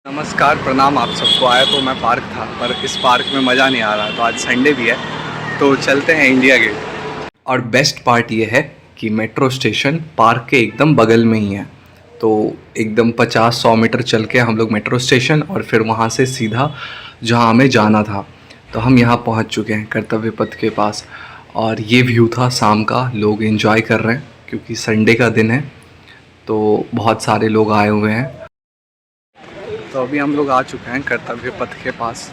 नमस्कार प्रणाम आप सबको। आया तो मैं पार्क था पर इस पार्क में मज़ा नहीं आ रहा, तो आज संडे भी है तो चलते हैं इंडिया गेट। और बेस्ट पार्ट ये है कि मेट्रो स्टेशन पार्क के एकदम बगल में ही है, तो एकदम 50-100 मीटर चल के हम लोग मेट्रो स्टेशन और फिर वहाँ से सीधा जहाँ हमें जाना था तो हम यहाँ पहुँच चुके हैं कर्तव्य पथ के पास। और ये व्यू था शाम का, लोग एंजॉय कर रहे हैं क्योंकि संडे का दिन है तो बहुत सारे लोग आए हुए हैं। तो अभी हम लोग आ चुके हैं कर्तव्य पथ के पास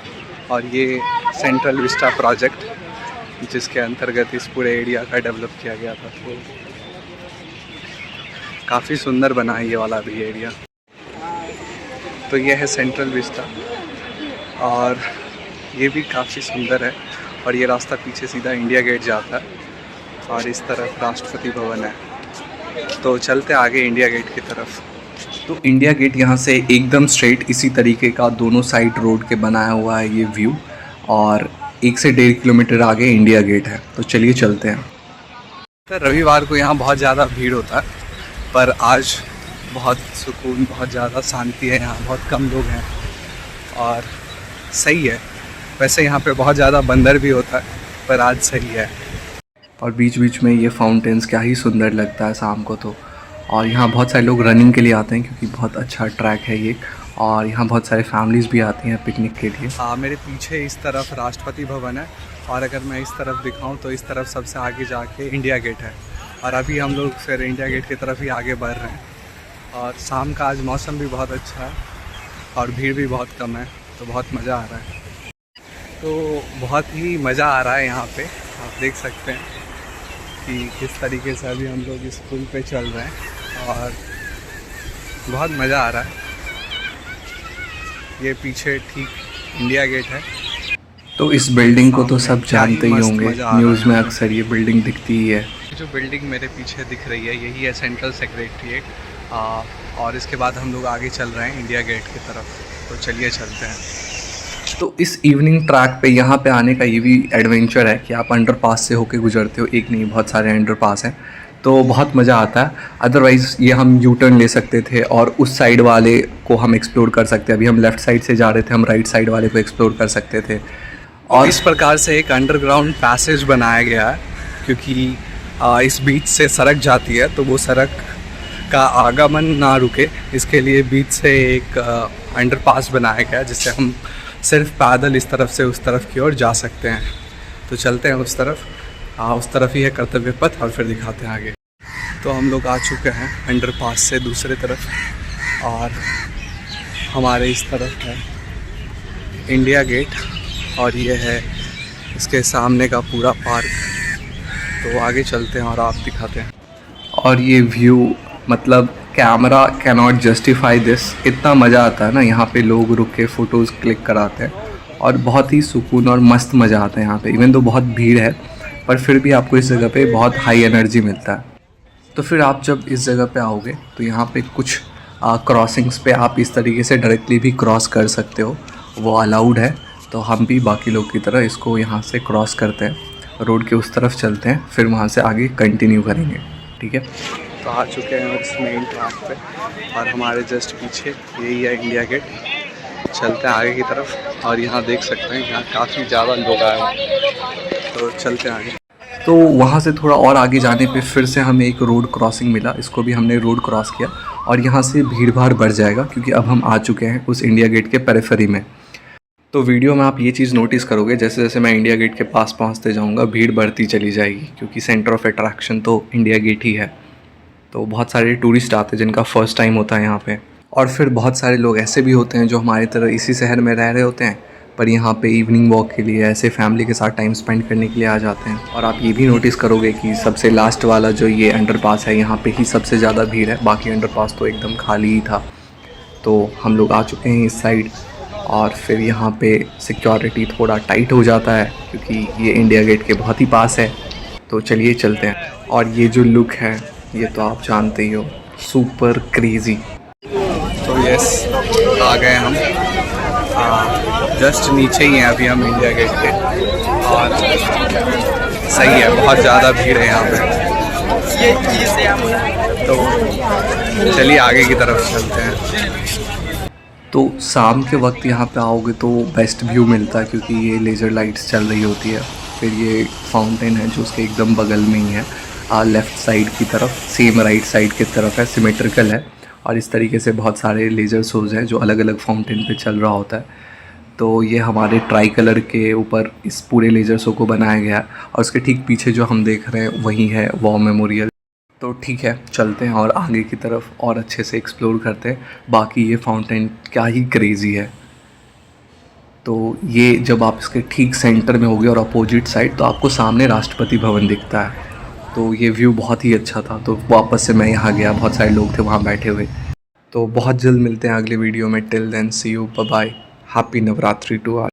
और ये सेंट्रल विस्टा प्रोजेक्ट जिसके अंतर्गत इस पूरे एरिया का डेवलप किया गया था, तो काफ़ी सुंदर बना है ये वाला भी एरिया। तो ये है सेंट्रल विस्टा और ये भी काफ़ी सुंदर है और ये रास्ता पीछे सीधा इंडिया गेट जाता है और इस तरफ राष्ट्रपति भवन है। तो चलते आगे इंडिया गेट की तरफ। तो इंडिया गेट यहाँ से एकदम स्ट्रेट इसी तरीके का दोनों साइड रोड के बनाया हुआ है ये व्यू, और 1 से 1.5 किलोमीटर आगे इंडिया गेट है। तो चलिए चलते हैं। तो रविवार को यहाँ बहुत ज़्यादा भीड़ होता है पर आज बहुत सुकून, बहुत ज़्यादा शांति है, यहाँ बहुत कम लोग हैं और सही है। वैसे यहाँ पे बहुत ज़्यादा बंदर भी होता है पर आज सही है। और बीच बीच में ये फाउंटेन्स क्या ही सुंदर लगता है शाम को तो। और यहाँ बहुत सारे लोग रनिंग के लिए आते हैं क्योंकि बहुत अच्छा ट्रैक है ये, और यहाँ बहुत सारे फैमिलीज़ भी आती हैं पिकनिक के लिए। हाँ, मेरे पीछे इस तरफ राष्ट्रपति भवन है और अगर मैं इस तरफ दिखाऊं तो इस तरफ सबसे आगे जाके इंडिया गेट है। और अभी हम लोग फिर इंडिया गेट की तरफ ही आगे बढ़ रहे हैं। और शाम का आज मौसम भी बहुत अच्छा है और भीड़ भी बहुत कम है, तो बहुत मज़ा आ रहा है। तो बहुत ही मज़ा आ रहा है यहाँ पर, आप देख सकते हैं कि किस तरीके से अभी हम लोग इस पुल पे चल रहे हैं और बहुत मज़ा आ रहा है। ये पीछे ठीक इंडिया गेट है। तो इस बिल्डिंग को तो सब जानते ही होंगे, न्यूज़ में अक्सर ये बिल्डिंग दिखती ही है। जो बिल्डिंग मेरे पीछे दिख रही है यही है सेंट्रल सेक्रेटरीट, और इसके बाद हम लोग आगे चल रहे हैं इंडिया गेट की तरफ। तो चलिए चलते हैं। तो इस इवनिंग ट्रैक पे यहाँ पे आने का ये भी एडवेंचर है कि आप अंडरपास से होके गुजरते हो, एक नहीं बहुत सारे अंडरपास हैं, तो बहुत मज़ा आता है। अदरवाइज़ ये हम यू टर्न ले सकते थे और उस साइड वाले को हम एक्सप्लोर कर सकते हैं। अभी हम लेफ़्ट साइड से जा रहे थे, हम राइट साइड वाले को एक्सप्लोर कर सकते थे। और इस प्रकार से एक अंडरग्राउंड पैसेज बनाया गया है क्योंकि इस बीच से सड़क जाती है, तो वो सड़क का आगमन ना रुके इसके लिए बीच से एक अंडरपास बनाया गया जिससे हम सिर्फ पैदल इस तरफ से उस तरफ की ओर जा सकते हैं। तो चलते हैं उस तरफ, उस तरफ ही है कर्तव्य पथ और फिर दिखाते हैं आगे। तो हम लोग आ चुके हैं अंडरपास से दूसरे तरफ और हमारे इस तरफ है इंडिया गेट और ये है इसके सामने का पूरा पार्क। तो आगे चलते हैं और आप दिखाते हैं। और ये व्यू मतलब camera can not justify this. इतना मज़ा आता है ना, यहाँ पे लोग रुक के फ़ोटोज़ क्लिक कराते हैं और बहुत ही सुकून और मस्त मज़ा आता है यहाँ पे। इवन तो बहुत भीड़ है पर फिर भी आपको इस जगह पे बहुत हाई एनर्जी मिलता है। तो फिर आप जब इस जगह पे आओगे तो यहाँ पे कुछ क्रॉसिंग्स पे आप इस तरीके से डायरेक्टली भी क्रॉस कर सकते हो, वो अलाउड है। तो हम भी बाकी लोग की तरह इसको यहाँ से क्रॉस करते हैं, रोड के उस तरफ चलते हैं, फिर वहाँ से आगे कंटिन्यू करेंगे, ठीक है। तो आ चुके हैं इस मेन ट्रैक पे और हमारे जस्ट पीछे यही है इंडिया गेट। चलते हैं आगे की तरफ और यहाँ देख सकते हैं यहाँ काफ़ी ज़्यादा लोग आए हैं। तो चलते हैं आगे। तो वहाँ से थोड़ा और आगे जाने पे फिर से हमें एक रोड क्रॉसिंग मिला, इसको भी हमने रोड क्रॉस किया और यहाँ से भीड़ भाड़ बढ़ जाएगा क्योंकि अब हम आ चुके हैं उस इंडिया गेट के पेरिफेरी में। तो वीडियो में आप ये चीज़ नोटिस करोगे, जैसे जैसे मैं इंडिया गेट के पास पहुँचते जाऊँगा भीड़ बढ़ती चली जाएगी क्योंकि सेंटर ऑफ अट्रैक्शन तो इंडिया गेट ही है। तो बहुत सारे टूरिस्ट आते हैं जिनका फ़र्स्ट टाइम होता है यहाँ पे, और फिर बहुत सारे लोग ऐसे भी होते हैं जो हमारी तरह इसी शहर में रह रहे होते हैं पर यहाँ पे इवनिंग वॉक के लिए ऐसे फैमिली के साथ टाइम स्पेंड करने के लिए आ जाते हैं। और आप ये भी नोटिस करोगे कि सबसे लास्ट वाला जो ये अंडरपास है यहाँ पे ही सबसे ज़्यादा भीड़ है, बाकी अंडरपास तो एकदम खाली ही था। तो हम लोग आ चुके हैं इस साइड और फिर यहाँ पे सिक्योरिटी थोड़ा टाइट हो जाता है क्योंकि ये इंडिया गेट के बहुत ही पास है। तो चलिए चलते हैं। और ये जो लुक है ये तो आप जानते ही हो, सुपर क्रेज़ी। तो यस आ गए हम, जस्ट नीचे ही हैं अभी हम इंडिया गेट के और सही है, बहुत ज़्यादा भीड़ है यहाँ पे। तो चलिए आगे की तरफ चलते हैं। तो शाम के वक्त यहाँ पे आओगे तो बेस्ट व्यू मिलता है, क्योंकि ये लेज़र लाइट्स चल रही होती है। फिर ये फाउंटेन है जो उसके एकदम बगल में ही है, लेफ़्ट साइड की तरफ, सेम राइट साइड की तरफ है, सिमेट्रिकल है। और इस तरीके से बहुत सारे लेज़र शोज़ हैं जो अलग अलग फाउंटेन पे चल रहा होता है। तो ये हमारे ट्राई कलर के ऊपर इस पूरे लेज़र शो को बनाया गया है, और उसके ठीक पीछे जो हम देख रहे हैं वही है वॉर मेमोरियल। तो ठीक है, चलते हैं और आगे की तरफ और अच्छे से एक्सप्लोर करते हैं। बाकी ये फाउंटेन क्या ही क्रेज़ी है। तो ये जब आप इसके ठीक सेंटर में होगे और अपोजिट साइड, तो आपको सामने राष्ट्रपति भवन दिखता है। तो ये व्यू बहुत ही अच्छा था, तो वापस से मैं यहाँ गया, बहुत सारे लोग थे वहाँ बैठे हुए। तो बहुत जल्द मिलते हैं अगले वीडियो में। Till then see you, bye bye, happy Navratri to all.